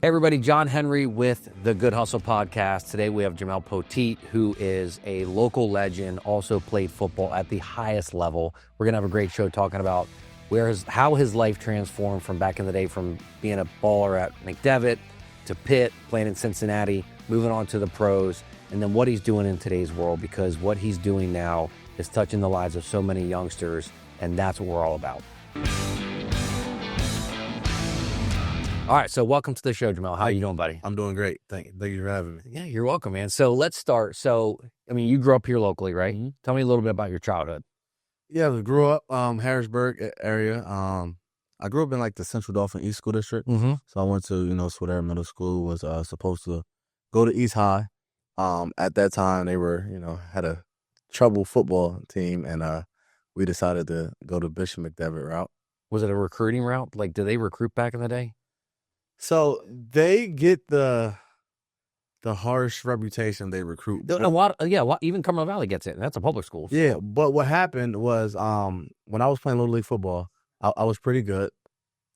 Hey everybody, John Henry with the Good Hustle Podcast. Today we have Jameel Poteat, who is a local legend, also played football at the highest level. We're going to have a great show talking about how his life transformed from back in the day, from being a baller at McDevitt to Pitt, playing in Cincinnati, moving on to the pros, and then what he's doing in today's world, because what he's doing now is touching the lives of so many youngsters, and that's what we're all about. All right, so welcome to the show, Jameel. How are you doing, buddy? I'm doing great. Thank you for having me. Yeah, you're welcome, man. So let's start. So, I mean, you grew up here locally, right? Mm-hmm. Tell me a little bit about your childhood. Yeah, I grew up Harrisburg area. I grew up in like the Central Dauphin East School District. Mm-hmm. So I went to, Swedera Middle School, was supposed to go to East High. At that time, they were, had a troubled football team, and we decided to go to Bishop McDevitt route. Was it a recruiting route? Like, did they recruit back in the day? So they get the harsh reputation they recruit. A lot, even Cumberland Valley gets it, and that's a public school. So. Yeah, but what happened was when I was playing Little League football, I was pretty good,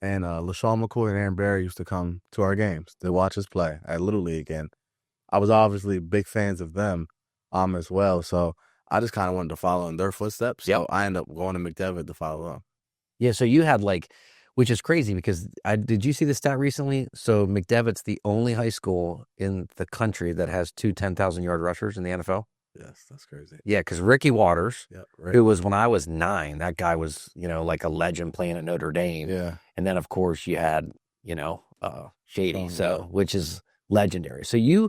and LaShawn McCoy and Aaron Barry used to come to our games to watch us play at Little League, and I was obviously big fans of them as well, so I just kind of wanted to follow in their footsteps. Yep. So I ended up going to McDevitt to follow them. Yeah, so you had which is crazy because did you see the stat recently? So McDevitt's the only high school in the country that has two 10,000-yard rushers in the NFL. Yes, that's crazy. Yeah, because Ricky Waters, right. who was when I was 9, that guy was, like a legend playing at Notre Dame. Yeah. And then, of course, you had, Shady, which is legendary. So you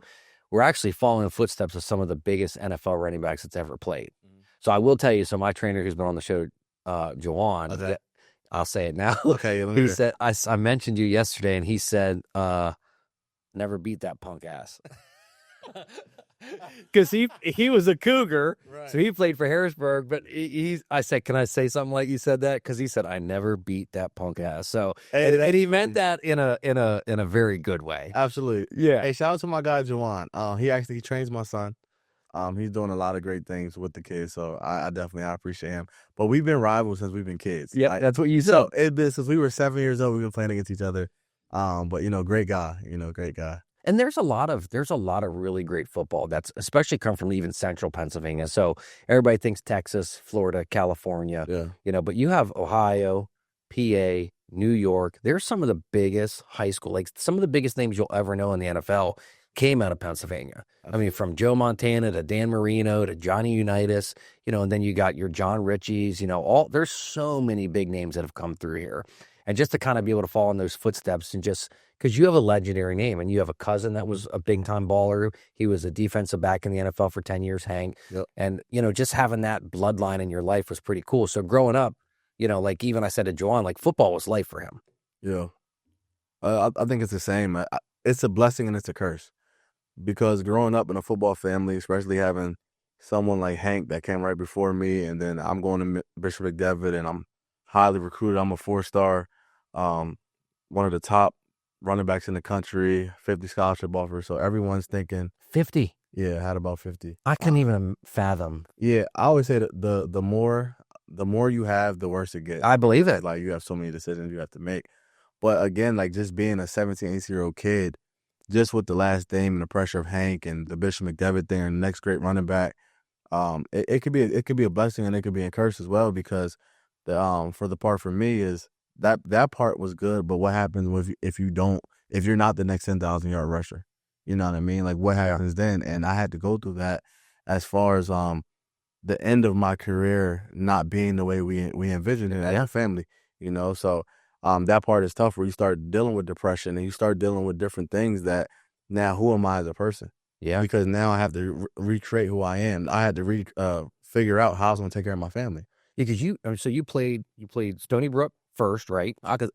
were actually following the footsteps of some of the biggest NFL running backs that's ever played. Mm-hmm. So I will tell you, so my trainer who's been on the show, Jawan, okay. I'll say it now. Okay. He said, I mentioned you yesterday, and he said, never beat that punk ass. Because he was a Cougar, right. So he played for Harrisburg. But I said, can I say something like you said that? Because he said, I never beat that punk ass. So and he meant that in a very good way. Absolutely, yeah. Hey, shout out to my guy Jawan. He trains my son. He's doing a lot of great things with the kids, so I appreciate him. But we've been rivals since we've been kids. Yeah, that's what you said. So it's been since we were 7 years old. We've been playing against each other. But great guy. Great guy. And there's a lot of really great football that's especially come from even central Pennsylvania. So everybody thinks Texas, Florida, California. Yeah. But you have Ohio, PA, New York. There's some of the biggest high school, like some of the biggest names you'll ever know in the NFL came out of Pennsylvania. I mean, from Joe Montana to Dan Marino to Johnny Unitas, and then you got your John Ritchies, there's so many big names that have come through here. And just to kind of be able to follow in those footsteps, and just because you have a legendary name, and you have a cousin that was a big time baller. He was a defensive back in the NFL for 10 years, Hank. Yep. And, just having that bloodline in your life was pretty cool. So growing up, like even I said to Joanne, like football was life for him. Yeah. I think it's the same. It's a blessing and it's a curse. Because growing up in a football family, especially having someone like Hank that came right before me, and then I'm going to Bishop McDevitt, and I'm highly recruited. I'm a 4-star, one of the top running backs in the country, 50 scholarship offers. So everyone's thinking 50. Yeah, I had about 50. I couldn't even fathom. Yeah, I always say that the more you have, the worse it gets. I believe it. Like you have so many decisions you have to make. But again, like just being a 17, 18-year-old kid, just with the last name and the pressure of Hank and the Bishop McDevitt thing and the next great running back, it could be a blessing and it could be a curse as well, because for the part for me is that part was good, but what happens if you're not the next 10,000-yard rusher? You know what I mean? Like what happens then? And I had to go through that as far as the end of my career not being the way we envisioned it as a family. So. That part is tough, where you start dealing with depression and you start dealing with different things that now who am I as a person? Yeah. Because now I have to recreate who I am. I had to figure out how I was going to take care of my family. Yeah, because you played Stony Brook first, right? Tell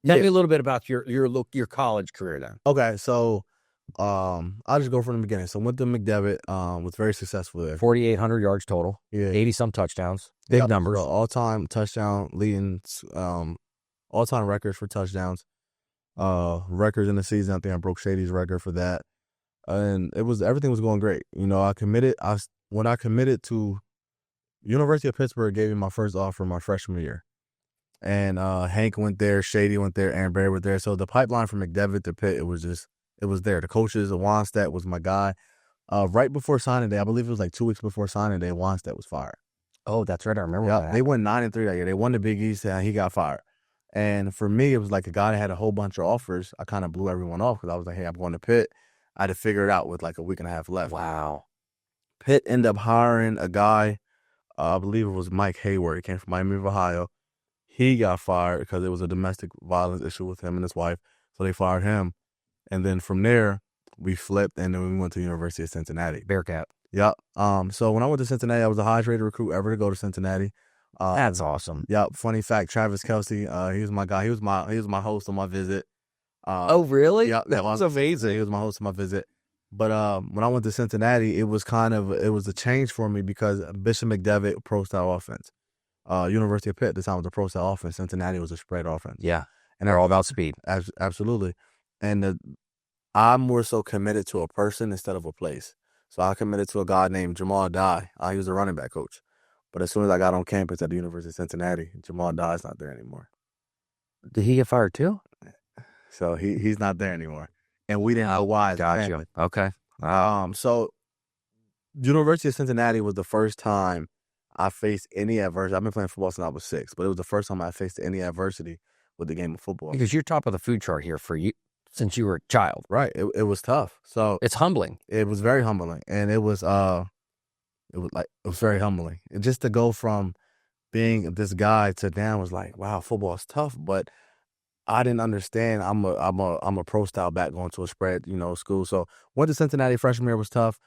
me a little bit about your college career then. Okay, so I'll just go from the beginning. So went to McDevitt, was very successful there. 4,800 yards total. Yeah. 80-some touchdowns. Big numbers. So all-time touchdown leading all-time records for touchdowns, records in the season. I think I broke Shady's record for that, and everything was going great. When I committed to University of Pittsburgh, gave me my first offer my freshman year, And Hank went there, Shady went there, Aaron Barry went there. So the pipeline from McDevitt to Pitt, it was there. The coaches, Wanstead was my guy. Right before signing day, I believe it was like 2 weeks before signing day, Wanstead was fired. Oh, that's right. I remember that. They went 9-3 that year. They won the Big East, and he got fired. And for me, it was like a guy that had a whole bunch of offers. I kind of blew everyone off because I was like, hey, I'm going to Pitt. I had to figure it out with like a week and a half left. Wow. Pitt ended up hiring a guy, I believe it was Mike Hayward. He came from Miami of Ohio. He got fired because it was a domestic violence issue with him and his wife. So they fired him. And then from there, we flipped, and then we went to the University of Cincinnati. Bearcat. Yep. So when I went to Cincinnati, I was the highest rated recruit ever to go to Cincinnati. That's awesome. Yep. Funny fact, Travis Kelsey, he was my guy. He was my host on my visit. Oh, really? Yeah, that was amazing. He was my host on my visit. But when I went to Cincinnati, it was a change for me because Bishop McDevitt, pro style offense. University of Pitt at the time was a pro style offense. Cincinnati was a spread offense. Yeah, and they're all about speed. Absolutely. And I'm more so committed to a person instead of a place. So I committed to a guy named Jameel Dye. He was a running back coach. But as soon as I got on campus at the University of Cincinnati, Jameel Dye's not there anymore. Did he get fired too? So he's not there anymore. And we didn't know why. Gotcha. Okay. So University of Cincinnati was the first time I faced any adversity. I've been playing football since I was 6, but it was the first time I faced any adversity with the game of football. Because you're top of the food chart here for you since you were a child. Right. It was tough. So it's humbling. It was very humbling. And it was very humbling. And just to go from being this guy to down was like, wow, football is tough. But I didn't understand. I'm a pro style back going to a spread, school. So went to Cincinnati. Freshman year was tough.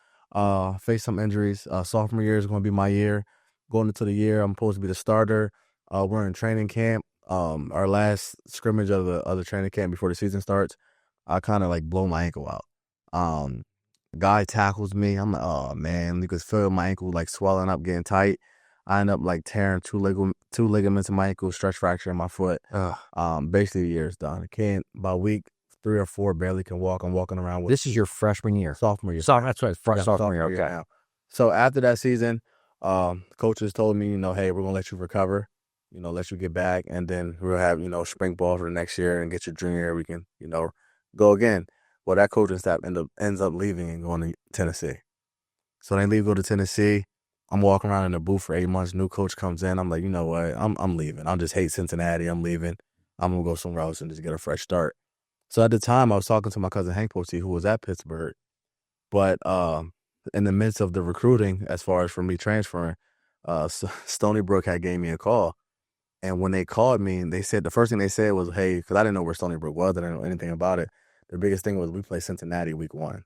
Faced some injuries. Sophomore year is going to be my year. Going into the year, I'm supposed to be the starter. We're in training camp. Our last scrimmage of the training camp before the season starts, I kind of like blow my ankle out. Guy tackles me. I'm like, oh man, you could feel my ankle like swelling up, getting tight. I end up like tearing two ligaments in my ankle, stretch fracture in my foot. Basically the year's done. I can't, by week 3 or 4, barely can walk. I'm walking around with. This is your freshman year? Sophomore year. That's right, sophomore year. Okay. Now. So after that season, coaches told me, hey, we're going to let you recover, let you get back. And then we'll have, spring ball for the next year and get your junior year. We can, go again. Well, that coaching staff ends up leaving and going to Tennessee. So they go to Tennessee. I'm walking around in the booth for 8 months. New coach comes in. I'm like, you know what? I'm leaving. I just hate Cincinnati. I'm leaving. I'm going to go somewhere else and just get a fresh start. So at the time, I was talking to my cousin Hank Poteat, who was at Pittsburgh. But in the midst of the recruiting, as far as for me transferring, Stony Brook had gave me a call. And when they called me, they said, the first thing they said was, hey, because I didn't know where Stony Brook was. I didn't know anything about it. The biggest thing was we play Cincinnati week 1.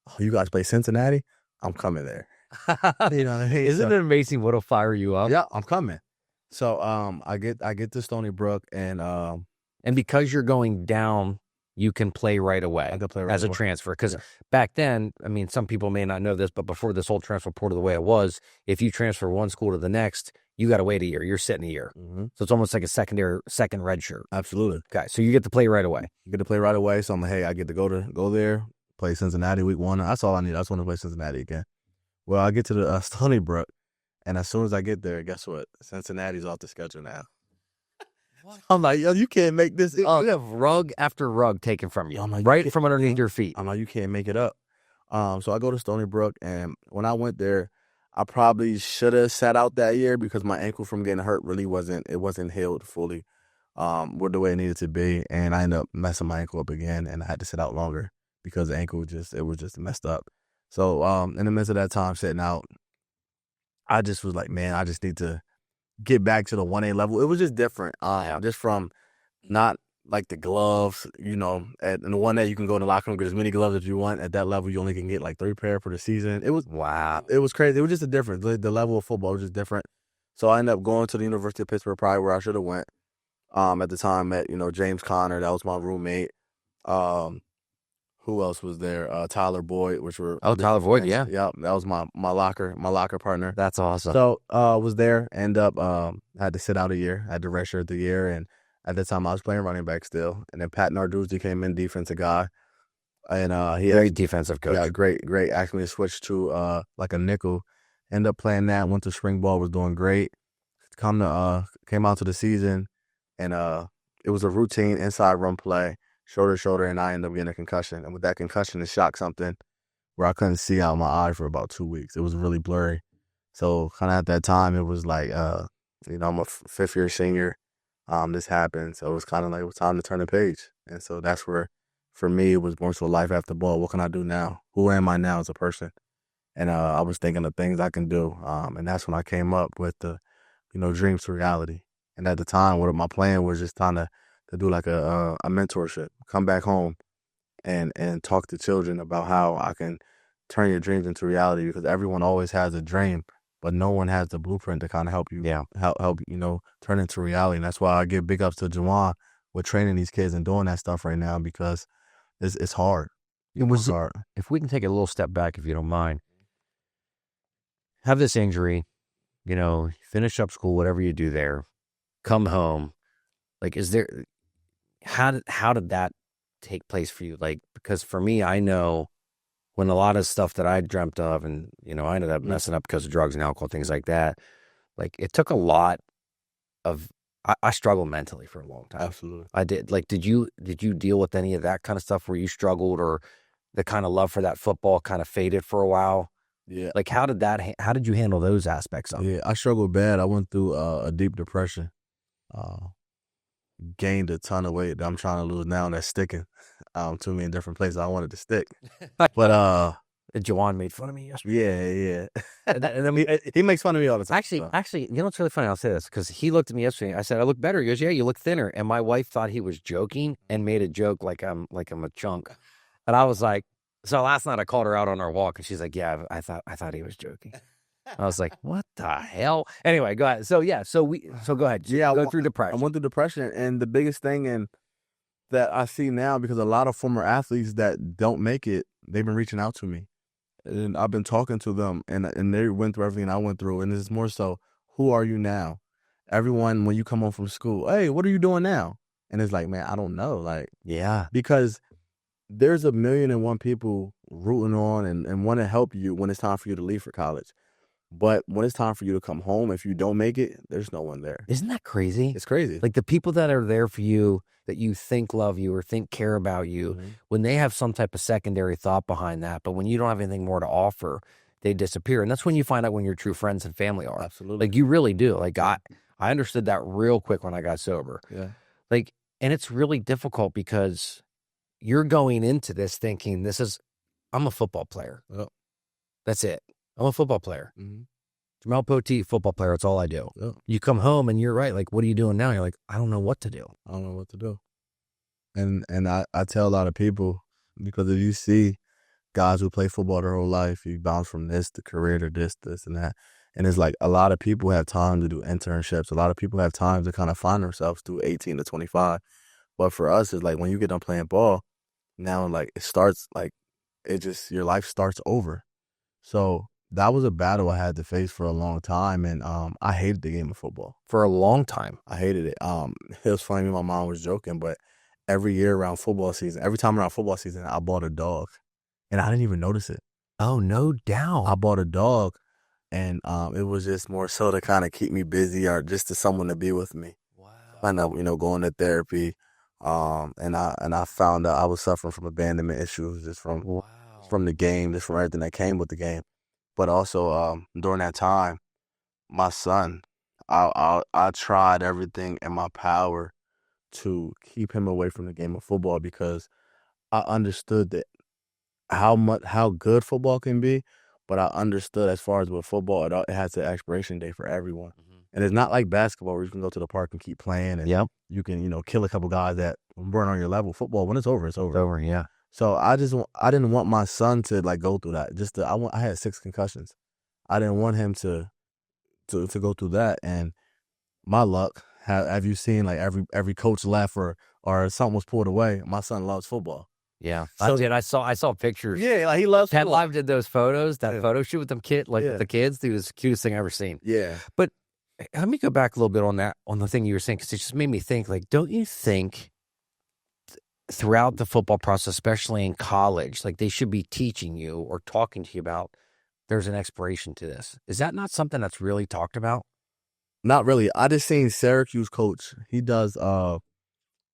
Oh, you guys play Cincinnati? I'm coming there. You know what I mean? Isn't it amazing what'll fire you up? Yeah, I'm coming. So I get to Stony Brook, and because you're going down, you can play right away. I can play right as a transfer. Because back then, I mean, some people may not know this, but before this whole transfer portal the way it was, if you transfer one school to the next, you got to wait a year. You're sitting a year. Mm-hmm. So it's almost like a second red shirt. Absolutely. Okay, so you get to play right away. You get to play right away. So I'm like, hey, I get to go there, play Cincinnati week 1. That's all I need. I just want to play Cincinnati again. Well, I get to the Stony Brook, and as soon as I get there, guess what? Cincinnati's off the schedule now. What? I'm like, yo, you can't make this. You have rug after rug taken from you, like, right from underneath your feet. I'm like, you can't make it up. So I go to Stony Brook, and when I went there, I probably should have sat out that year because my ankle from getting hurt really wasn't healed fully with the way it needed to be, and I ended up messing my ankle up again, and I had to sit out longer because the ankle was just messed up. So in the midst of that time sitting out, I just was like, man, I just need to get back to the 1A level. It was just different. Just from not like the gloves, in the 1A you can go in the locker room, get as many gloves as you want. At that level, you only can get like 3 pair for the season. It was crazy. It was just a difference. The level of football was just different. So I ended up going to the University of Pittsburgh, probably where I should have went. At the time, met James Conner, that was my roommate. Who else was there? Tyler Boyd, Tyler Boyd, yeah. Yeah, that was my locker partner. That's awesome. So was there, end up had to sit out a year, had to redshirt the year, and at the time I was playing running back still. And then Pat Narduzzi came in, defensive guy. And he great defensive coach. Yeah, great. Actually switched to like a nickel. Ended up playing that, went to spring ball, was doing great. Came out to the season. and it was a routine inside run play, shoulder to shoulder, and I ended up getting a concussion. And with that concussion, it shocked something where I couldn't see out my eye for about 2 weeks. It was really blurry. So kind of at that time, it was like, I'm a fifth-year senior. This happened, so it was kind of like it was time to turn the page. And so that's where, for me, it was more so life after ball. What can I do now? Who am I now as a person? And I was thinking of things I can do, and that's when I came up with the, dreams to reality. And at the time, what my plan was just trying to do like a mentorship, come back home, and talk to children about how I can turn your dreams into reality, because everyone always has a dream, but no one has the blueprint to kind of help you help turn into reality. And that's why I give big ups to Juwan with training these kids and doing that stuff right now, because it's hard. It's hard. If we can take a little step back, if you don't mind, have this injury, finish up school, whatever you do there, come home. Like, how did that take place for you? Like, because for me, I know when a lot of stuff that I dreamt of, and I ended up messing up because of drugs and alcohol, things like that. Like, it took a lot of. I struggled mentally for a long time. Absolutely, I did. Like, did you deal with any of that kind of stuff where you struggled, or the kind of love for that football kind of faded for a while? Yeah. Like, how did you handle those aspects of it? Yeah, I struggled bad. I went through a deep depression. Gained a ton of weight that I'm trying to lose now, and that's sticking to me in different places. I wanted to stick, but Jawan made fun of me yesterday. yeah. And then he makes fun of me all the time. Actually, what's really funny? I'll say this because he looked at me yesterday. I said, "I look better." He goes, "Yeah, you look thinner." And my wife thought he was joking and made a joke like I'm a chunk. And I was like, so last night I called her out on our walk, and she's like, "Yeah, I thought he was joking." I was like, "What the hell?" Anyway, go ahead. So go ahead. Yeah, go through depression. I went through depression, and the biggest thing that I see now, because a lot of former athletes that don't make it, they've been reaching out to me, and I've been talking to them, and they went through everything I went through, and it's more so, who are you now? Everyone, when you come home from school, hey, what are you doing now? And it's like, man, I don't know, like, yeah, because there's 1,000,001 people rooting on and want to help you when it's time for you to leave for college. But when it's time for you to come home, if you don't make it, there's no one there. Isn't that crazy? It's crazy. Like, the people that are there for you, that you think love you or think care about you, when they have some type of secondary thought behind that, but when you don't have anything more to offer, they disappear. And that's when you find out when your true friends and family are. Absolutely. Like, you really do. Like, I understood that real quick when I got sober. Yeah. Like, and it's really difficult because you're going into this thinking I'm a football player. Yep. That's it. I'm a football player. Mm-hmm. Jameel Poteat, football player. That's all I do. Yep. You come home and you're right. Like, what are you doing now? You're like, I don't know what to do. I don't know what to do. And I tell a lot of people, because if you see guys who play football their whole life, you bounce from this to career to this and that. And it's like a lot of people have time to do internships. A lot of people have time to kind of find themselves through 18 to 25. But for us, it's like when you get done playing ball, now like it starts like your life starts over. So that was a battle I had to face for a long time, and I hated the game of football. For a long time. I hated it. It was funny, my mom was joking, but every year around football season, every time around football season, I bought a dog, and I didn't even notice it. Oh, no doubt. I bought a dog, and it was just more so to kind of keep me busy, or just to someone to be with me. Wow. I end up, going to therapy, and I found out I was suffering from abandonment issues just from the game, just from everything that came with the game. But also during that time, my son, I tried everything in my power to keep him away from the game of football, because I understood that how good football can be, but I understood as far as with football, it has an expiration date for everyone. And it's not like basketball where you can go to the park and keep playing, and you can kill a couple guys that weren't on your level. Football, when it's over, it's over. It's over, yeah. So I didn't want my son to like go through that. I had 6 concussions. I didn't want him to go through that. And my luck, have you seen like every coach left or something was pulled away? My son loves football. Yeah, So- I saw pictures. Yeah, like he loves Ted football. Live did those photos, that Yeah. photo shoot with them with the kids. Dude, it was the cutest thing I've ever seen. Yeah. But let me go back a little bit on the thing you were saying, because it just made me think, like, don't you think throughout the football process, especially in college, like they should be teaching you or talking to you about there's an expiration to this? Is that not something that's really talked about? Not really. I just seen Syracuse coach. He does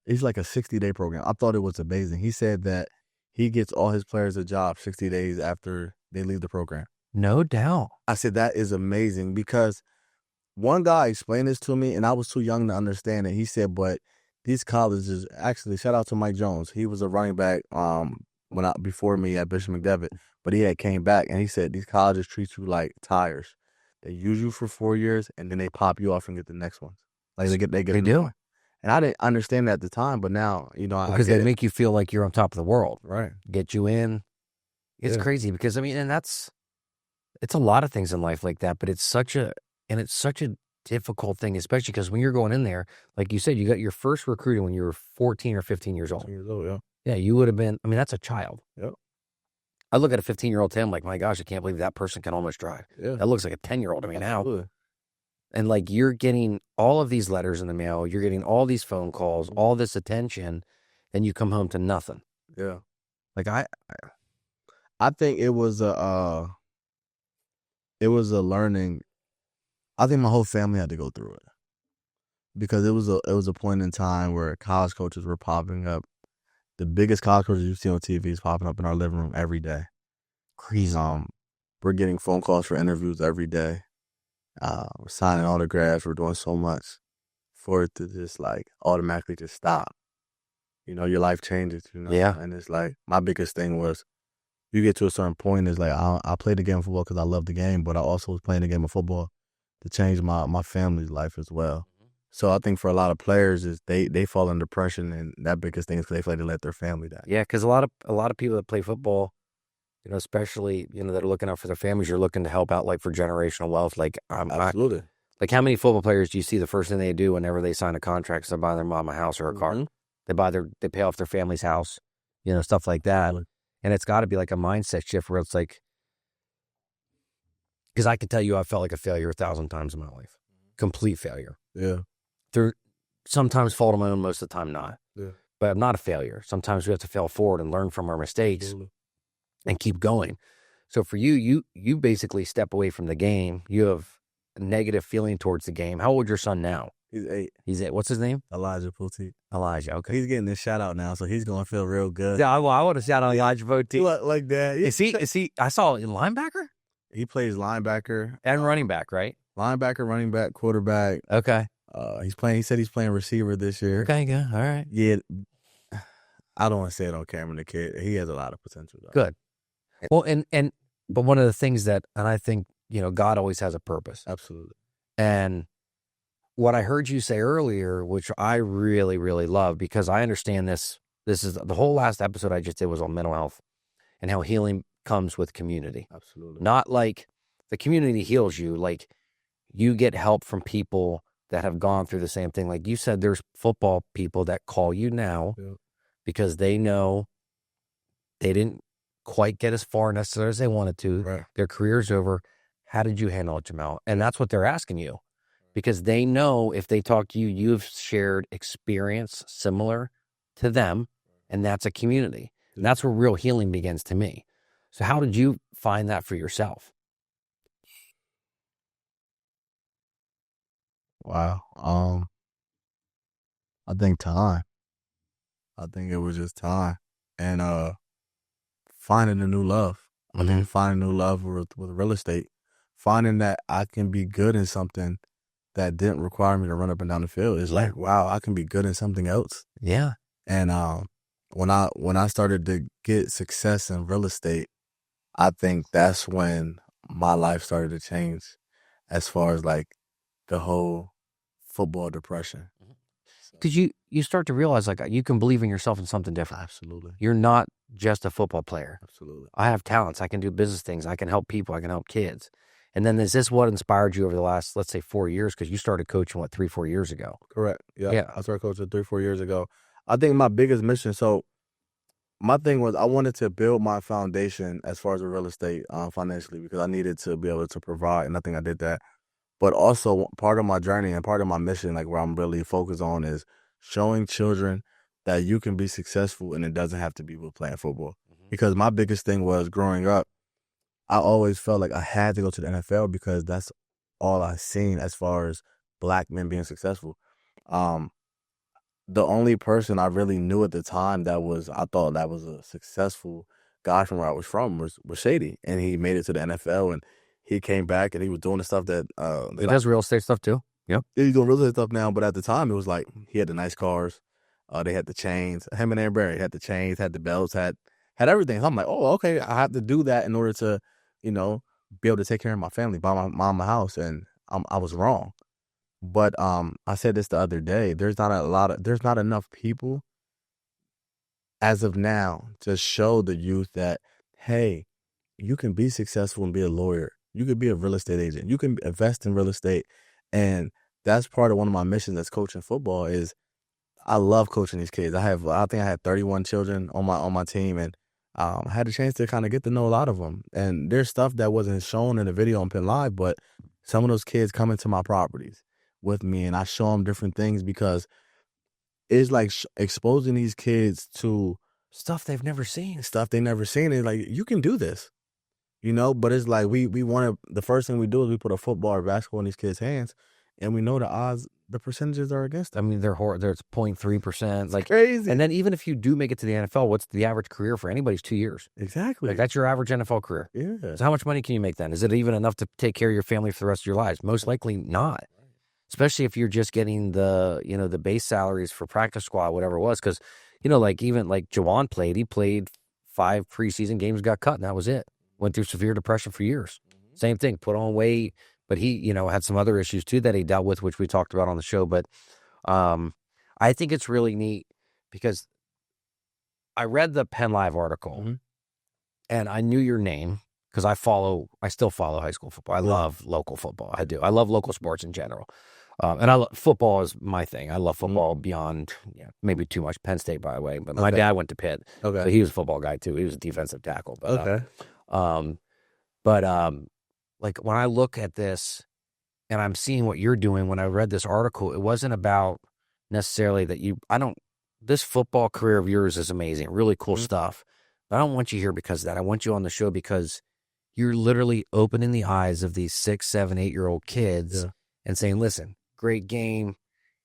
it's like a 60-day program. I thought it was amazing. He said that he gets all his players a job 60 days after they leave the program. No doubt. I said that is amazing because one guy explained this to me and I was too young to understand it. He said, but these colleges, actually, shout out to Mike Jones. He was a running back before me at Bishop McDevitt, but he had came back and he said these colleges treat you like tires. They use you for 4 years and then they pop you off and get the next ones. Like they get They a new do. one. And I didn't understand that at the time, but now, Because they make you feel like you're on top of the world. Right. Get you in. It's crazy because, I mean, and it's a lot of things in life like that, but it's such a difficult thing, especially because when you're going in there, like you said, you got your first recruiting when you were 14 or 15 years old. 15 years old, yeah. Yeah, you would have been, I mean, that's a child. Yep. I look at a 15-year-old Tim like, my gosh, I can't believe that person can almost drive. Yeah. That looks like a 10-year-old to me now. Absolutely. And like you're getting all of these letters in the mail, you're getting all these phone calls, all this attention, and you come home to nothing. Yeah. Like I think it was a learning. I think my whole family had to go through it because it was a point in time where college coaches were popping up. The biggest college coaches you see on TV is popping up in our living room every day. crazy. We're getting phone calls for interviews every day. We're signing autographs. We're doing so much for it to just like automatically just stop. Your life changes. Yeah. And it's like my biggest thing was you get to a certain point. It's like I played the game of football because I love the game, but I also was playing the game of football to change my family's life as well. So I think for a lot of players is they fall under depression, and that biggest thing is because they feel like they let their family down. Yeah, because a lot of people that play football, especially that are looking out for their families, you're looking to help out like for generational wealth. Like Absolutely. like how many football players do you see the first thing they do whenever they sign a contract is they buy their mom a house or a car? They pay off their family's house, stuff like that. And it's got to be like a mindset shift where it's like, because I can tell you I felt like a failure 1,000 times in my life. Complete failure. Yeah. Through sometimes fault of my own, most of the time not. Yeah. But I'm not a failure. Sometimes we have to fail forward and learn from our mistakes. Absolutely. And keep going. So for you basically step away from the game. You have a negative feeling towards the game. How old is your son now? He's 8. He's 8. What's his name? Poteat. Elijah. Okay. He's getting this shout out now, so he's gonna feel real good. Yeah, I want to shout out Elijah Poteat. Like that. Is he? I saw in linebacker He plays linebacker and running back, right? Linebacker, running back, quarterback. Okay. He said he's playing receiver this year. Okay, good. All right. Yeah. I don't want to say it on camera, the kid. He has a lot of potential though. Good. Well, but one of the things and I think, God always has a purpose. Absolutely. And what I heard you say earlier, which I really, really love, because I understand this is the whole last episode I just did was on mental health and how healing comes with community. Absolutely. Not like the community heals you, like you get help from people that have gone through the same thing. Like you said, there's football people that call you now because they know they didn't quite get as far necessarily as they wanted to. Right. Their career's over. How did you handle it, Jameel? And that's what they're asking you, because they know if they talk to you, you've shared experience similar to them, and that's a community. And that's where real healing begins to me. So how did you find that for yourself? Wow. I think time. I think it was just time and finding a new love. I think finding a new love with real estate, finding that I can be good in something that didn't require me to run up and down the field. It's like, wow, I can be good in something else. Yeah. And when I started to get success in real estate, I think that's when my life started to change as far as like the whole football depression. Because you start to realize like you can believe in yourself in something different. Absolutely. You're not just a football player. Absolutely. I have talents. I can do business things. I can help people. I can help kids. And then is this what inspired you over the last, let's say, 4 years? Because you started coaching, 3-4 years ago? Correct. Yeah. I started coaching 3-4 years ago. I think my biggest mission, so my thing was I wanted to build my foundation as far as real estate financially, because I needed to be able to provide, and I think I did that. But also part of my journey and part of my mission, like where I'm really focused on, is showing children that you can be successful and it doesn't have to be with playing football. Because my biggest thing was growing up, I always felt like I had to go to the NFL because that's all I seen as far as black men being successful. Um, the only person I really knew at the time I thought that was a successful guy from where I was from was Shady, and he made it to the NFL, and he came back and he was doing the stuff that He does real estate stuff too. Yep. he's doing real estate stuff now. But at the time, it was like he had the nice cars, they had the chains. Him and Aaron Barry had the chains, had the belts, had everything. So I'm like, oh, okay, I have to do that in order to, be able to take care of my family, buy my mom a house, and I was wrong. But I said this the other day. There's not enough people as of now to show the youth that, hey, you can be successful and be a lawyer. You could be a real estate agent. You can invest in real estate. And that's part of one of my missions as coaching football is I love coaching these kids. I think I had 31 children on my team, and I had a chance to kind of get to know a lot of them. And there's stuff that wasn't shown in the video on Penn Live, but some of those kids come into my properties with me, and I show them different things because it's like exposing these kids to Stuff they've never seen. It's like, you can do this, but it's like we want to, the first thing we do is we put a football or basketball in these kids' hands, and we know the percentages are against them. I mean, they're 0.3%. Like Crazy. And then even if you do make it to the NFL, what's the average career for anybody's 2 years? Exactly. Like that's your average NFL career. Yeah. So how much money can you make then? Is it even enough to take care of your family for the rest of your lives? Most likely not. Especially if you're just getting the base salaries for practice squad, whatever it was. Because, even like Jawan he played 5 preseason games, got cut, and that was it. Went through severe depression for years. Same thing, put on weight, but he, had some other issues too that he dealt with, which we talked about on the show. But I think it's really neat because I read the Penn Live article and I knew your name because I still follow high school football. I love local football. I do. I love local sports in general. And football is my thing. I love football beyond, maybe too much. Penn State, by the way. But my dad went to Pitt. Okay. So he was a football guy, too. He was a defensive tackle. But, Okay. Like when I look at this and I'm seeing what you're doing, when I read this article, it wasn't about necessarily that this football career of yours is amazing, really cool stuff. But I don't want you here because of that. I want you on the show because you're literally opening the eyes of these 6, 7, 8-year-old kids and saying, listen, great game,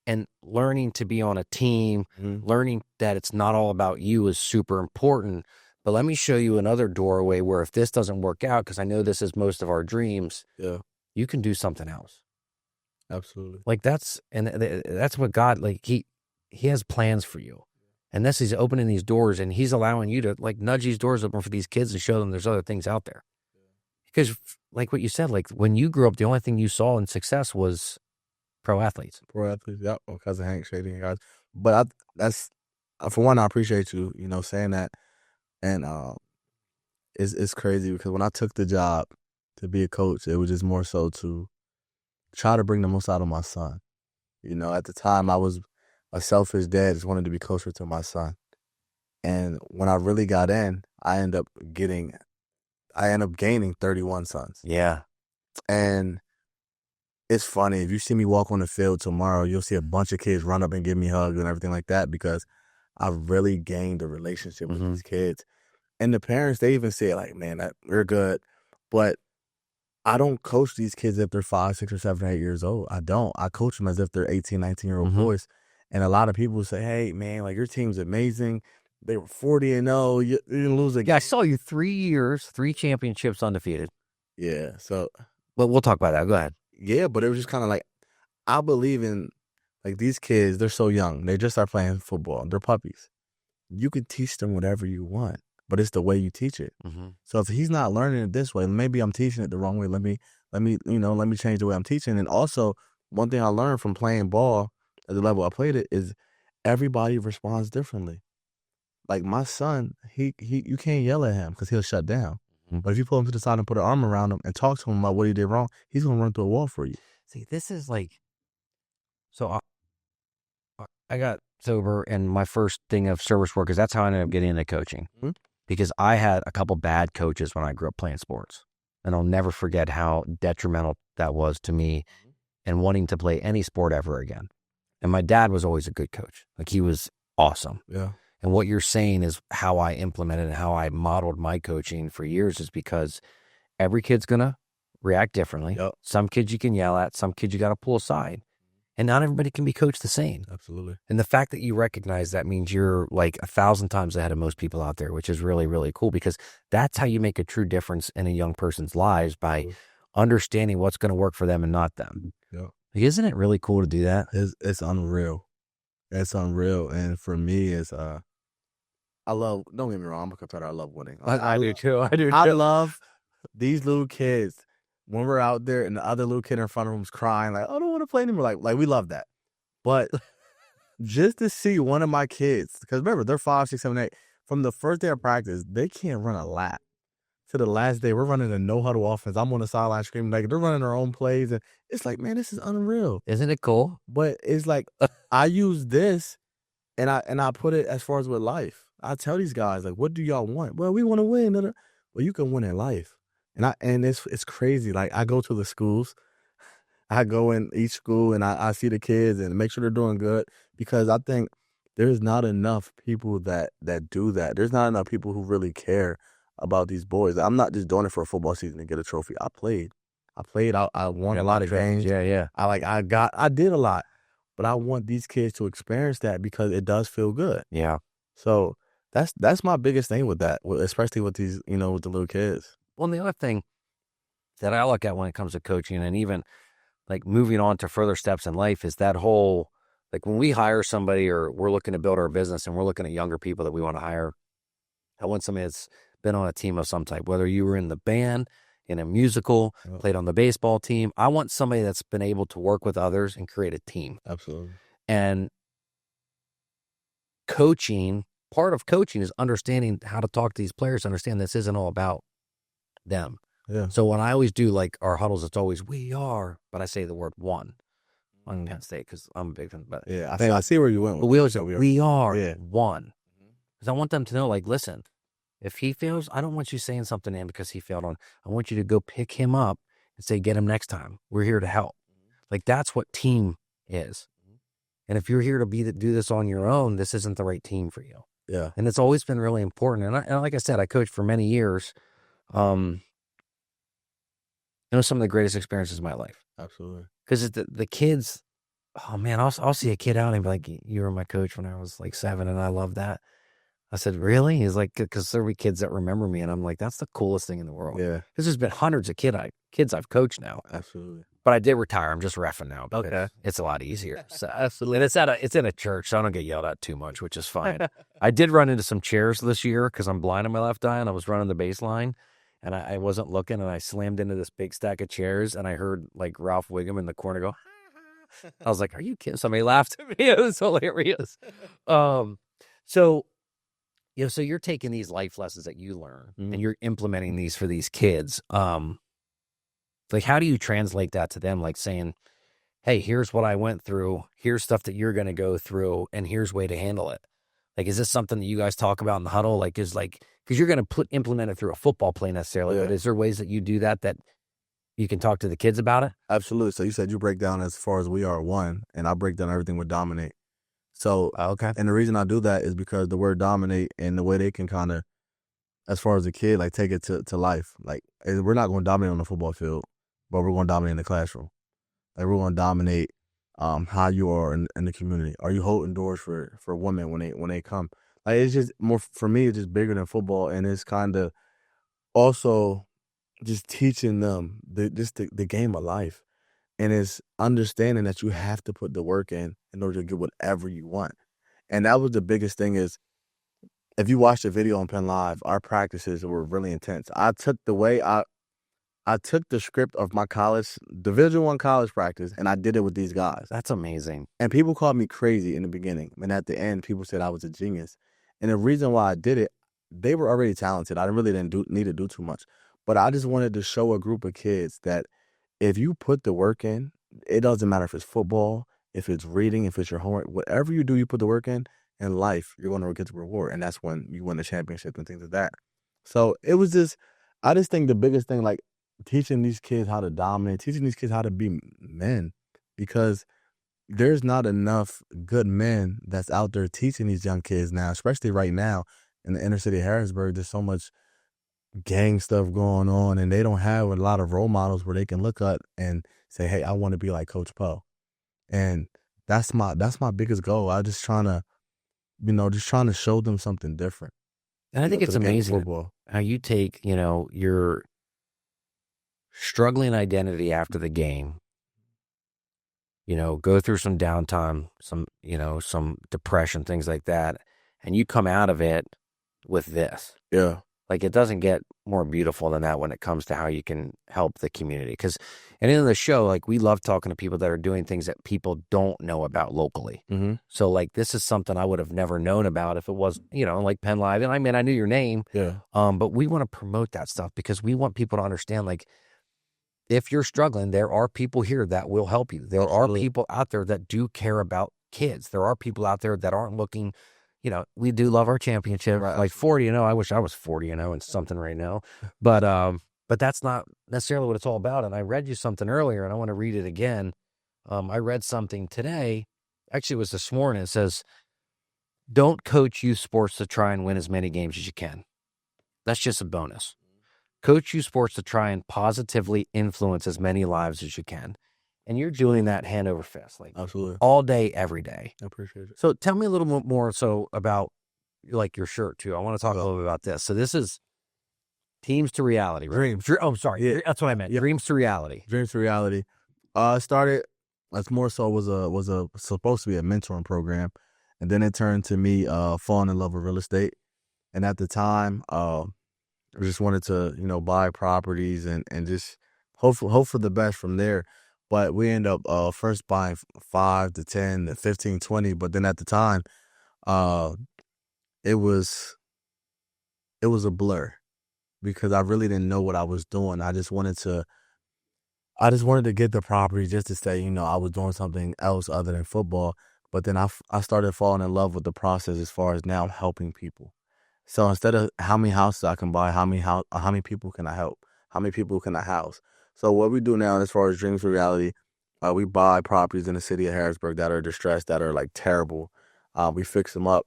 and learning to be on a team, learning that it's not all about you is super important. But let me show you another doorway where if this doesn't work out, because I know this is most of our dreams, you can do something else. Absolutely. Like that's what God, like he has plans for you. And he's opening these doors and he's allowing you to like nudge these doors open for these kids and show them there's other things out there. Because like what you said, like when you grew up, the only thing you saw in success was pro athletes. Yep. Well, cousin Hank, Shady guys. But that's for one, I appreciate you, saying that. And it's crazy because when I took the job to be a coach, it was just more so to try to bring the most out of my son. At the time I was a selfish dad, just wanted to be closer to my son. And when I really got in, I ended up gaining 31 sons. Yeah. And it's funny, if you see me walk on the field tomorrow, you'll see a bunch of kids run up and give me hugs and everything like that because I've really gained a relationship with these kids. And the parents, they even say like, man, we're good. But I don't coach these kids if they're 5, 6, or 7, 8 years old. I don't. I coach them as if they're 18, 19-year-old boys. And a lot of people say, hey, man, like your team's amazing. They were 40-0. You didn't lose a game. Yeah, I saw you 3 years, 3 championships undefeated. Yeah, so. But we'll talk about that. Go ahead. Yeah, but it was just kind of like, I believe in, like these kids, they're so young. They just start playing football. They're puppies. You can teach them whatever you want, but it's the way you teach it. So if he's not learning it this way, maybe I'm teaching it the wrong way. Let me change the way I'm teaching. And also, one thing I learned from playing ball at the level I played it is everybody responds differently. Like my son, you can't yell at him because he'll shut down. But if you pull him to the side and put an arm around him and talk to him about what he did wrong, he's going to run through a wall for you. See, this is like, so I got sober and my first thing of service work is that's how I ended up getting into coaching. Because I had a couple bad coaches when I grew up playing sports. And I'll never forget how detrimental that was to me and wanting to play any sport ever again. And my dad was always a good coach. Like he was awesome. Yeah. And what you're saying is how I implemented and how I modeled my coaching for years is because every kid's going to react differently. Yep. Some kids you can yell at, some kids you got to pull aside. And not everybody can be coached the same. Absolutely. And the fact that you recognize that means you're like 1,000 times ahead of most people out there, which is really, really cool, because that's how you make a true difference in a young person's lives, by understanding what's going to work for them and not them. Yeah. Like, isn't it really cool to do that? It's unreal. It's unreal. And for me, it's I love, don't get me wrong, I'm a competitor. I love winning. I do too. I love these little kids when we're out there and the other little kid in front of them's crying, like, oh, I don't want to play anymore. Like we love that. But just to see one of my kids, because remember, they're 5, 6, 7, 8. From the first day of practice, they can't run a lap. To the last day, we're running a no-huddle offense. I'm on the sideline screaming, like, they're running their own plays. And it's like, man, this is unreal. Isn't it cool? But it's like, I use this and I put it as far as with life. I tell these guys, like, what do y'all want? Well, we want to win. Well, you can win in life. And it's crazy. Like, I go to the schools. I go in each school and I see the kids and make sure they're doing good, because I think there's not enough people that do that. There's not enough people who really care about these boys. I'm not just doing it for a football season to get a trophy. I played. I won a lot of games. Yeah. I did a lot. But I want these kids to experience that because it does feel good. Yeah. So that's my biggest thing with that, especially with these, with the little kids. Well, and the other thing that I look at when it comes to coaching, and even like moving on to further steps in life, is that whole, like, when we hire somebody or we're looking to build our business and we're looking at younger people that we want to hire, I want somebody that's been on a team of some type, whether you were in the band, in a musical, played on the baseball team. I want somebody that's been able to work with others and create a team. Absolutely. And coaching, part of coaching is understanding how to talk to these players, understand this isn't all about them. Yeah. So when I always do like our huddles, it's always we are, but I say the word one. I'm going to say because I'm a big fan. But yeah, I see where you went with. But we always say we are yeah. one. Because I want them to know, like, listen, if he fails, I don't want you saying something to him because he failed on. I want you to go pick him up and say, get him next time. We're here to help. Like, that's what team is. And if you're here to do this on your own, this isn't the right team for you. Yeah. And it's always been really important. And like I said, I coached for many years. It was some of the greatest experiences of my life. Absolutely. Because the kids, oh man, I'll see a kid out and be like, you were my coach when I was like 7 and I love that. I said, really? He's like, because there'll be kids that remember me. And I'm like, that's the coolest thing in the world. Yeah. Because there's been hundreds of kids I've coached now. Absolutely. But I did retire. I'm just reffing now. Okay. It's a lot easier. So, absolutely. And it's in a church, so I don't get yelled at too much, which is fine. I did run into some chairs this year because I'm blind in my left eye and I was running the baseline and I wasn't looking and I slammed into this big stack of chairs and I heard like Ralph Wiggum in the corner go, I was like, are you kidding? Somebody laughed at me. It was hilarious. So you're taking these life lessons that you learn and you're implementing these for these kids. Like, how do you translate that to them? Like saying, hey, here's what I went through. Here's stuff that you're going to go through and here's way to handle it. Like, is this something that you guys talk about in the huddle? Like, because you're going to implement it through a football play necessarily, but is there ways that you do that you can talk to the kids about it? Absolutely. So you said you break down as far as we are one, and I break down everything with dominate. So, okay. And the reason I do that is because the word dominate and the way they can kind of, as far as a kid, like take it to life. Like, we're not going to dominate on the football field, but we're going to dominate in the classroom. Like, we're going to dominate how you are in the community. Are you holding doors for women when they come? Like, it's just more, for me, it's just bigger than football, and it's kind of also just teaching them the game of life. And it's understanding that you have to put the work in order to get whatever you want. And that was the biggest thing is, if you watch the video on Penn Live, our practices were really intense. I took the script of my college, Division I college practice, and I did it with these guys. That's amazing. And people called me crazy in the beginning. And at the end, people said I was a genius. And the reason why I did it, they were already talented. I really didn't need to do too much. But I just wanted to show a group of kids that if you put the work in, it doesn't matter if it's football, if it's reading, if it's your homework, whatever you do, you put the work in life, you're going to get the reward. And that's when you win the championship and things like that. So it was I just think the biggest thing, like teaching these kids how to dominate, teaching these kids how to be men, because there's not enough good men that's out there teaching these young kids now, especially right now in the inner city of Harrisburg. There's so much gang stuff going on, and they don't have a lot of role models where they can look up and say, hey, I want to be like Coach Poe. And that's my biggest goal. I just trying to, show them something different. And I think it's to the game of amazing football. how you take, your struggling identity after the game, go through some downtime, some depression, things like that, and you come out of it with this. Yeah. Like, it doesn't get more beautiful than that when it comes to how you can help the community. Because at the end of the show, like, we love talking to people that are doing things that people don't know about locally. Mm-hmm. So, like, this is something I would have never known about if it was, like Penn Live. And I mean, I knew your name. Yeah. But we want to promote that stuff because we want people to understand, like, if you're struggling, there are people here that will help you. There are people out there that do care about kids. There are people out there that aren't looking, we do love our championship. Right. Like 40-0. I wish I was 40-0 and something right now. But that's not necessarily what it's all about. And I read you something earlier and I want to read it again. I read something today. Actually, it was this morning. It says, don't coach youth sports to try and win as many games as you can. That's just a bonus. Coach youth sports to try and positively influence as many lives as you can. And you're doing that hand over fist, like Absolutely. all day, every day. I appreciate it. So tell me a little bit more about like your shirt too. I want to talk a little bit about this. So this is Teams to Reality, right? Dreams. Oh, sorry. Yeah. That's what I meant. Yeah. Dreams to Reality. Dreams to Reality. Started as more so was supposed to be a mentoring program, and then it turned to me falling in love with real estate. And at the time, I just wanted to buy properties and just hope for the best from there. But we end up first buying 5 to 10 to 15, 20. But then at the time, it was a blur because I really didn't know what I was doing. I just wanted to get the property just to say, I was doing something else other than football. But then I started falling in love with the process as far as now helping people. So instead of how many houses I can buy, how many people can I help? How many people can I house? So what we do now as far as Dreams for Reality, we buy properties in the city of Harrisburg that are distressed, that are like terrible. We fix them up.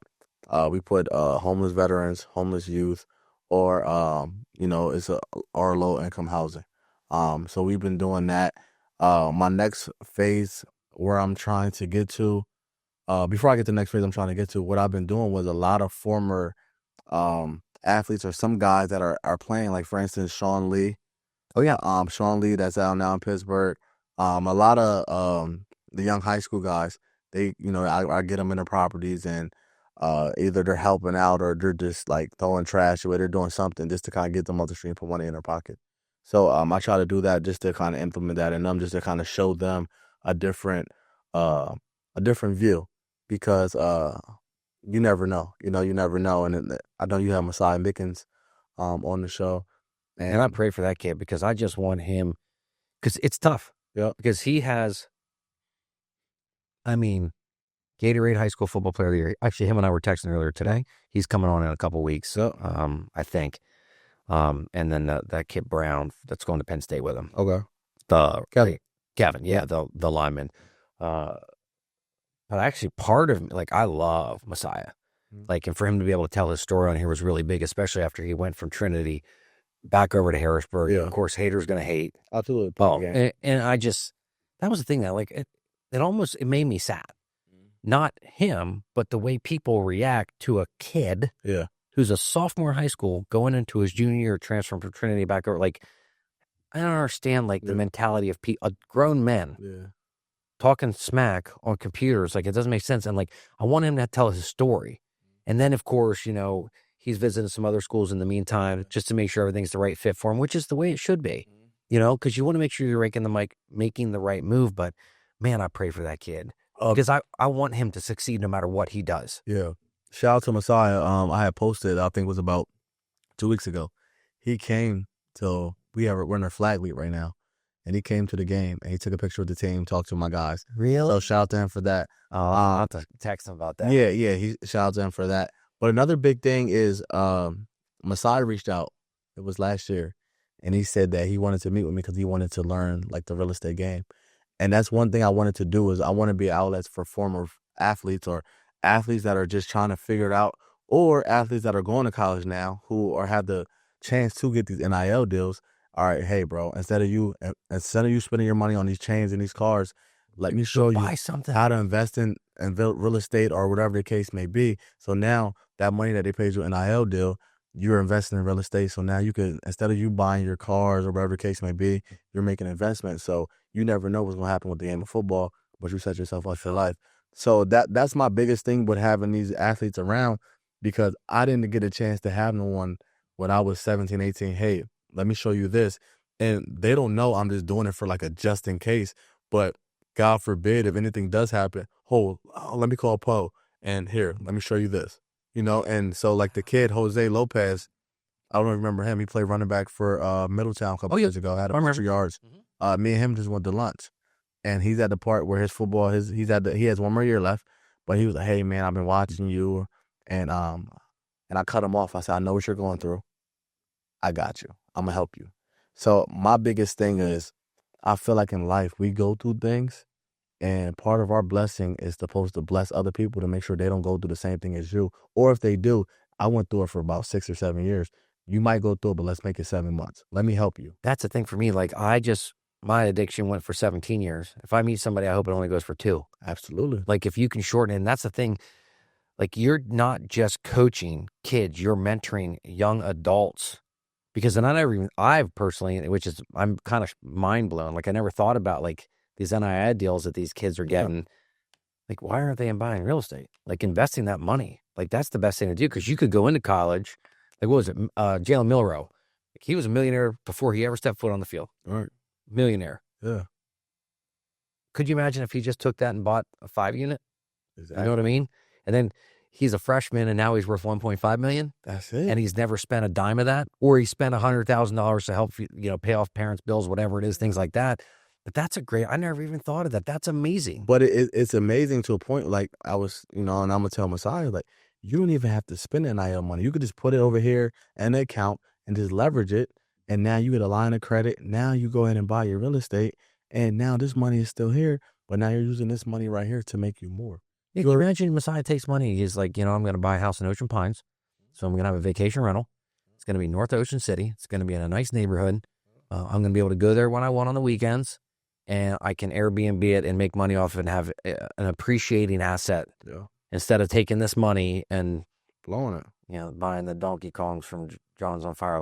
We put homeless veterans, homeless youth, or or low income housing. So we've been doing that. My next phase where I'm trying to get to, before I get to the next phase I'm trying to get to, what I've been doing was a lot of former athletes or some guys that are playing, like for instance Sean Lee. Oh yeah. Sean Lee that's out now in Pittsburgh. A lot of the young high school guys, they I get them into properties and either they're helping out or they're just like throwing trash away. They're doing something just to kind of get them off the street and put money in their pocket. So I try to do that just to kind of implement that in them, just to kind of show them a different view, because you never know. You never know. And I know you have Messiah Mickens on the show. And I pray for that kid because I just want him, because it's tough. Yeah. Because he has, Gatorade High School Football Player of the Year. Actually, him and I were texting earlier today. He's coming on in a couple weeks, I think. And then that kid Brown that's going to Penn State with him. Okay. Kevin, yeah, the lineman. But actually, part of I love Messiah. And for him to be able to tell his story on here was really big, especially after he went from Trinity back over to Harrisburg. Yeah. Of course, haters going to hate. Absolutely. Oh, and I just, that was the thing that it made me sad. Not him, but the way people react to a kid who's a sophomore in high school going into his junior year, transferring from Trinity back over. I don't understand the mentality of grown men talking smack on computers. It doesn't make sense. And I want him to tell his story. And then, of course, he's visiting some other schools in the meantime just to make sure everything's the right fit for him, which is the way it should be, because you want to make sure you're making the right move. But man, I pray for that kid because I want him to succeed no matter what he does. Yeah. Shout out to Messiah. I had posted, I think it was about 2 weeks ago. He came to, we're in our flag week right now. And he came to the game and he took a picture with the team, talked to my guys. Really? So shout out to him for that. I'll have to text him about that. Yeah. He shout out to him for that. But another big thing is Messiah reached out. It was last year. And he said that he wanted to meet with me because he wanted to learn the real estate game. And that's one thing I wanted to do, is I want to be outlets for former athletes or athletes that are just trying to figure it out, or athletes that are going to college now who have the chance to get these NIL deals. All right, hey bro, instead of you spending your money on these chains and these cars, Let me show you Buy something. how to invest in real estate or whatever the case may be. So now that money that they paid you an NIL deal, you're investing in real estate. So now you could, instead of you buying your cars or whatever the case may be, you're making investments. So you never know what's going to happen with the game of football, but you set yourself up for life. So that's my biggest thing with having these athletes around, because I didn't get a chance to have no one when I was 17, 18. Hey, let me show you this. And they don't know I'm just doing it for like a just in case. But God forbid, if anything does happen, let me call Poe, and here, let me show you this. And so like the kid, Jose Lopez, I don't remember him. He played running back for Middletown a couple years ago, had 100 yards. Me and him just went to lunch. And he's at the part where his football, he has one more year left, but he was like, hey man, I've been watching you. And I cut him off. I said, I know what you're going through. I got you. I'm gonna help you. So my biggest thing is, I feel like in life we go through things, and part of our blessing is supposed to bless other people to make sure they don't go through the same thing as you. Or if they do, I went through it for about 6 or 7 years. You might go through it, but let's make it 7 months. Let me help you. That's the thing for me. Like my addiction went for 17 years. If I meet somebody, I hope it only goes for 2. Absolutely. Like if you can shorten it, and that's the thing. Like you're not just coaching kids, you're mentoring young adults. Because then I've personally, I'm kind of mind blown. Like I never thought about like these NIL deals that these kids are getting. Yeah. Like, why aren't they buying real estate? Like investing that money. Like that's the best thing to do, because you could go into college. Like what was it? Jalen Milroe. Like, he was a millionaire before he ever stepped foot on the field. All right. Millionaire. Yeah. Could you imagine if he just took that and bought a 5 unit? Exactly. You know what I mean? And then he's a freshman and now he's worth $1.5 million. That's it. And he's never spent a dime of that, or he spent $100,000 to help, pay off parents' bills, whatever it is, things like that. But that's I never even thought of that. That's amazing. But it's amazing to a point. Like I was, and I'm gonna tell Messiah, like, you don't even have to spend NIL money. You could just put it over here in an account and just leverage it. And now you get a line of credit. Now you go ahead and buy your real estate. And now this money is still here, but now you're using this money right here to make you more. Yeah, imagine Messiah takes money. He's like, I'm going to buy a house in Ocean Pines. So I'm going to have a vacation rental. It's going to be North Ocean City. It's going to be in a nice neighborhood. I'm going to be able to go there when I want on the weekends. And I can Airbnb it and make money off it and have an appreciating asset. Yeah. Instead of taking this money and blowing it. Buying the Donkey Kongs from John's on Fire.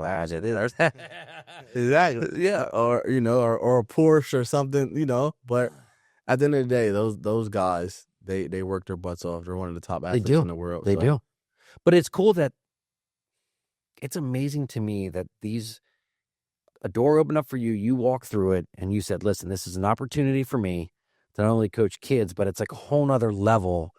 Exactly. Yeah. Or, or a Porsche or something, But at the end of the day, those guys, they work their butts off. They're one of the top athletes in the world. They do. But it's cool that it's amazing to me that a door opened up for you, you walked through it, and you said, listen, this is an opportunity for me to not only coach kids, but it's like a whole nother level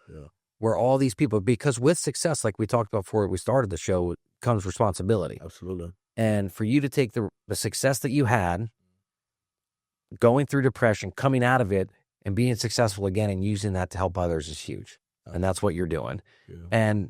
where all these people, because with success, like we talked about before we started the show, comes responsibility. Absolutely. And for you to take the success that you had, going through depression, coming out of it, and being successful again and using that to help others is huge. And that's what you're doing. Yeah.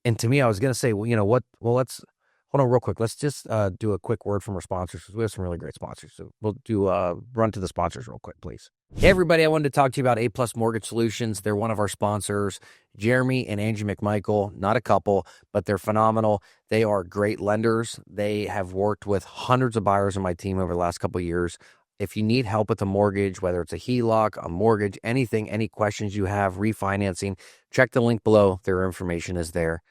And to me, I was going to say, let's hold on real quick. Let's just do a quick word from our sponsors, because we have some really great sponsors. So we'll do run to the sponsors real quick, please. Hey, everybody, I wanted to talk to you about A+ Mortgage Solutions. They're one of our sponsors, Jeremy and Angie McMichael, not a couple, but they're phenomenal. They are great lenders. They have worked with hundreds of buyers on my team over the last couple of years. If you need help with a mortgage, whether it's a HELOC, a mortgage, anything, any questions you have, refinancing, check the link below. Their information is there.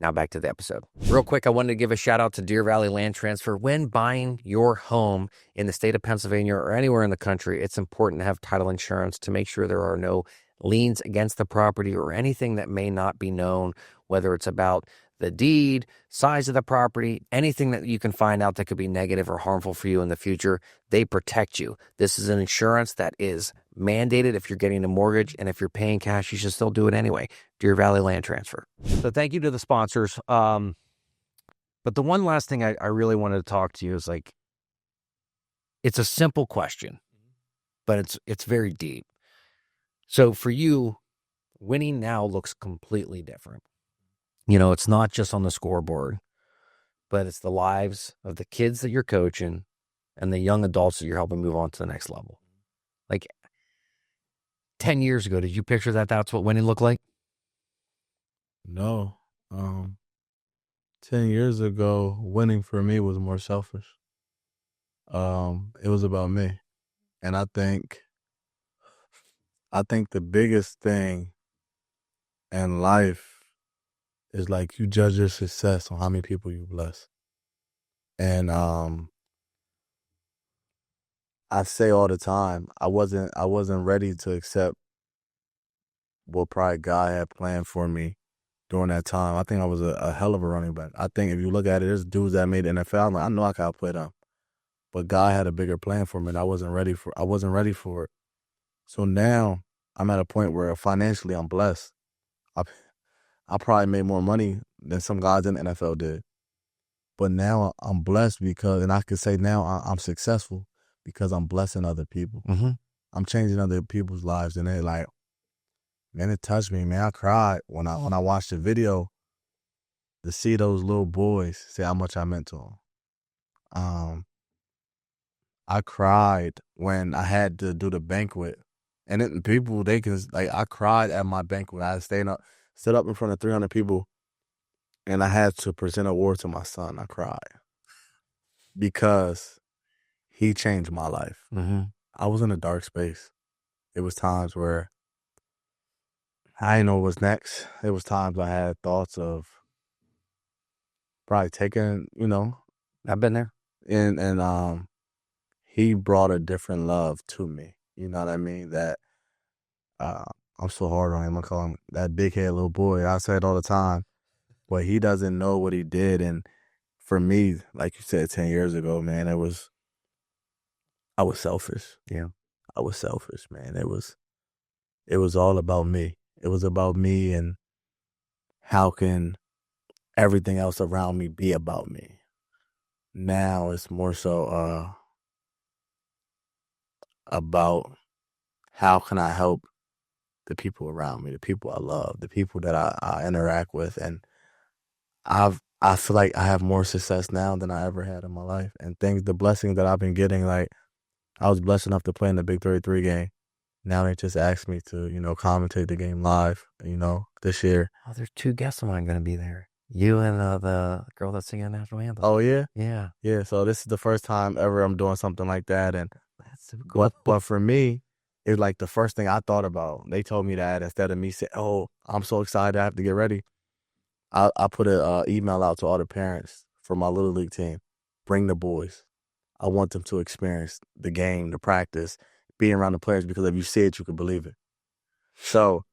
Now back to the episode. Real quick, I wanted to give a shout out to Deer Valley Land Transfer. When buying your home in the state of Pennsylvania or anywhere in the country, it's important to have title insurance to make sure there are no liens against the property or anything that may not be known, whether it's about the deed, size of the property, anything that you can find out that could be negative or harmful for you in the future. They protect you. This is an insurance that is mandated if you're getting a mortgage, and if you're paying cash, you should still do it anyway. Deer Valley Land Transfer. So thank you to the sponsors. But the one last thing I really wanted to talk to you is, like, it's a simple question, but it's very deep. So for you, winning now looks completely different. It's not just on the scoreboard, but it's the lives of the kids that you're coaching and the young adults that you're helping move on to the next level. Like 10 years ago, did you picture that that's what winning looked like? No. 10 years ago, winning for me was more selfish. It was about me. And I think I think the biggest thing in life is like you judge your success on how many people you bless. And I say all the time, I wasn't ready to accept what probably God had planned for me during that time. I think I was a hell of a running back. I think if you look at it, there's dudes that made the NFL. I'm like, I know I could outplay them, but God had a bigger plan for me, and I wasn't ready for. I wasn't ready for it. So now I'm at a point where financially I'm blessed. I I probably made more money than some guys in the NFL did, but now I'm blessed because, and I can say now I'm successful because I'm blessing other people. Mm-hmm. I'm changing other people's lives, and they like, man, it touched me, man. I cried when I watched the video to see those little boys say how much I meant to them. I cried when I had to do the banquet, and people they can like I cried at my banquet. I stood up in front of 300 people, and I had to present an award to my son. I cried because he changed my life. Mm-hmm. I was in a dark space. It was times where I didn't know what was next. It was times I had thoughts of probably taking, I've been there. and he brought a different love to me. You know what I mean? That uh, I'm so hard on him. I call him that big head little boy. I say it all the time, but he doesn't know what he did. And for me, like you said 10 years ago, man, I was selfish. Yeah. I was selfish, man. It was all about me. It was about me and how can everything else around me be about me. Now it's more so about how can I help the people around me, the people I love, the people that I interact with. And I feel like I have more success now than I ever had in my life. And the blessings that I've been getting, like I was blessed enough to play in the Big 33 game. Now they just asked me to, commentate the game live, this year. Oh, there's 2 guests of mine going to be there. You and the girl that's singing the national anthem. Oh, yeah? Yeah. Yeah, so this is the first time ever I'm doing something like that. And That's so cool. but for me, it was like the first thing I thought about. They told me that instead of me saying, oh, I'm so excited, I have to get ready. I put an email out to all the parents for my Little League team. Bring the boys. I want them to experience the game, the practice, being around the players, because if you see it, you can believe it. So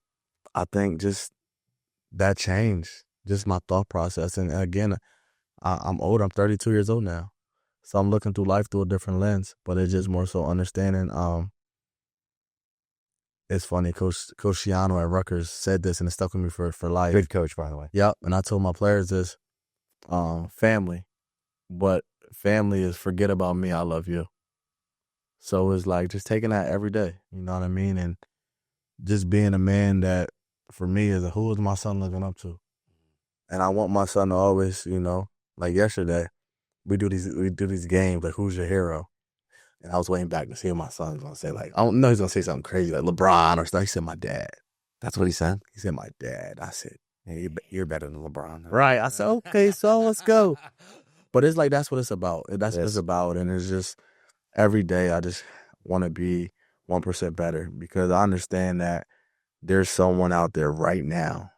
I think just that changed, just my thought process. And again, I'm old. I'm 32 years old now. So I'm looking through life through a different lens, but it's just more so understanding. It's funny, Coach Shiano at Rutgers said this, and it stuck with me for life. Good coach, by the way. Yep, and I told my players this, family, but family is forget about me, I love you. So it's like just taking that every day, you know what I mean? And just being a man that, for me, is who is my son looking up to? And I want my son to always, like yesterday, we do these games, like who's your hero? And I was waiting back to see what my son's gonna say. Like, I don't know, he's gonna say something crazy like LeBron or stuff. He said my dad. That's what he said. He said my dad. I said, Yeah, you're better than LeBron. right. I said, okay, so let's go. But it's like that's what it's about. That's what Yes. it's about. And it's just every day I just want to be 1% better, because I understand that there's someone out there right now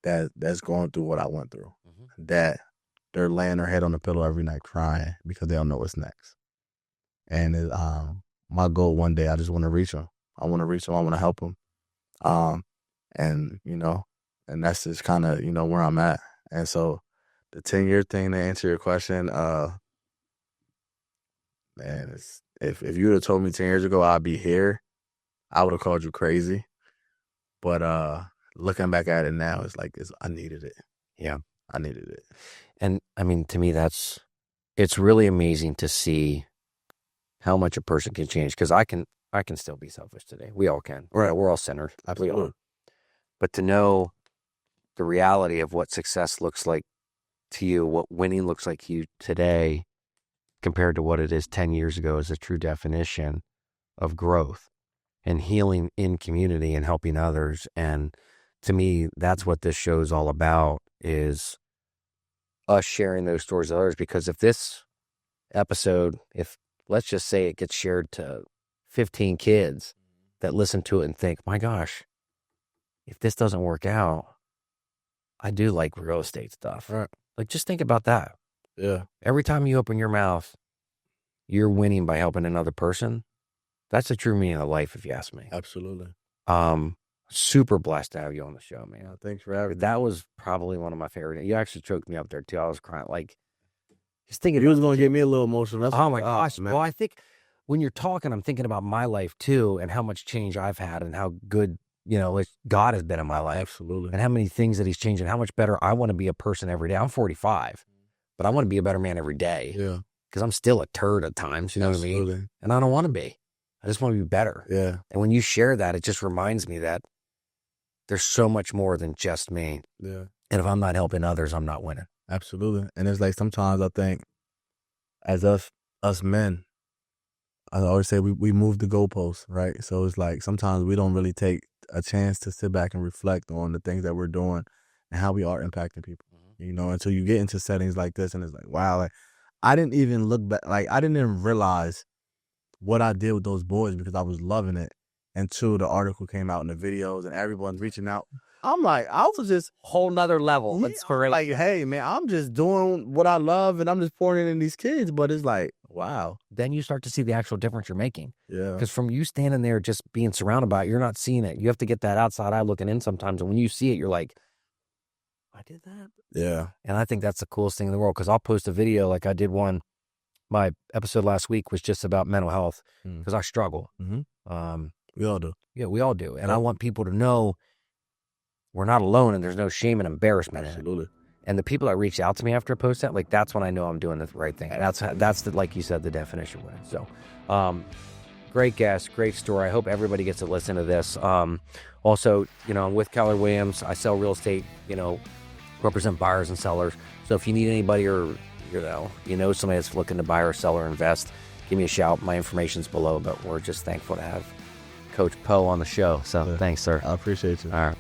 that's going through what I went through. Mm-hmm. That they're laying their head on the pillow every night crying because they don't know what's next. And my goal one day, I just want to reach them. I want to reach them. I want to help them. And that's just kind of, where I'm at. And so the 10-year thing, to answer your question, man, if you would have told me 10 years ago I'd be here, I would have called you crazy. But looking back at it now, it's like I needed it. Yeah. I needed it. And I mean, to me, it's really amazing to see how much a person can change, because I can still be selfish today. We all can. Right. We're all sinners. Absolutely. We are. But to know the reality of what success looks like to you, what winning looks like to you today compared to what it is 10 years ago, is a true definition of growth and healing in community and helping others. And to me, that's what this show is all about, is us sharing those stories with others. Because if this episode, if let's just say it gets shared to 15 kids that listen to it and think, my gosh, if this doesn't work out, I do like real estate stuff. Right. Like, just think about that. Yeah. Every time you open your mouth, you're winning by helping another person. That's the true meaning of life, if you ask me. Absolutely. Super blessed to have you on the show, man. Thanks for having me. That was probably one of my favorite. You actually choked me up there too. I was crying. Like, just thinking. You was going to get me a little emotional. That's oh my gosh, man. Well, I think when you're talking, I'm thinking about my life too, and how much change I've had, and how good, God has been in my life. Absolutely. And how many things that he's changed, and how much better I want to be a person every day. I'm 45, but I want to be a better man every day. Yeah. Because I'm still a turd at times, you know Absolutely. what I mean? And I don't want to be. I just want to be better. Yeah. And when you share that, it just reminds me that there's so much more than just me. Yeah. And if I'm not helping others, I'm not winning. Absolutely. And it's like sometimes I think as us men, I always say we move the goalposts, right? So it's like sometimes we don't really take a chance to sit back and reflect on the things that we're doing and how we are impacting people, until you get into settings like this and it's like, wow, like I didn't even look back, like I didn't even realize what I did with those boys because I was loving it until the article came out and the videos and everyone's reaching out. I'm like, I was just whole nother level. yeah, It's for like, hey man, I'm just doing what I love and I'm just pouring it in these kids. But it's like, wow. Then you start to see the actual difference you're making. Yeah. Because from you standing there just being surrounded by it, you're not seeing it. You have to get that outside eye looking in sometimes. And when you see it, you're like, I did that? Yeah. And I think that's the coolest thing in the world. Because I'll post a video like I did one. My episode last week was just about mental health because I struggle. Mm-hmm. We all do. Yeah, we all do. And I want people to know we're not alone and there's no shame and embarrassment Absolutely. in it. And the people that reach out to me after I post that, like, that's when I know I'm doing the right thing. And that's the, like you said, the definition of it. So, great guest, great story. I hope everybody gets to listen to this. Also, I'm with Keller Williams. I sell real estate, represent buyers and sellers. So if you need anybody or, somebody that's looking to buy or sell or invest, give me a shout. My information's below, but we're just thankful to have Coach Poe on the show. So thanks, sir. I appreciate you. All right.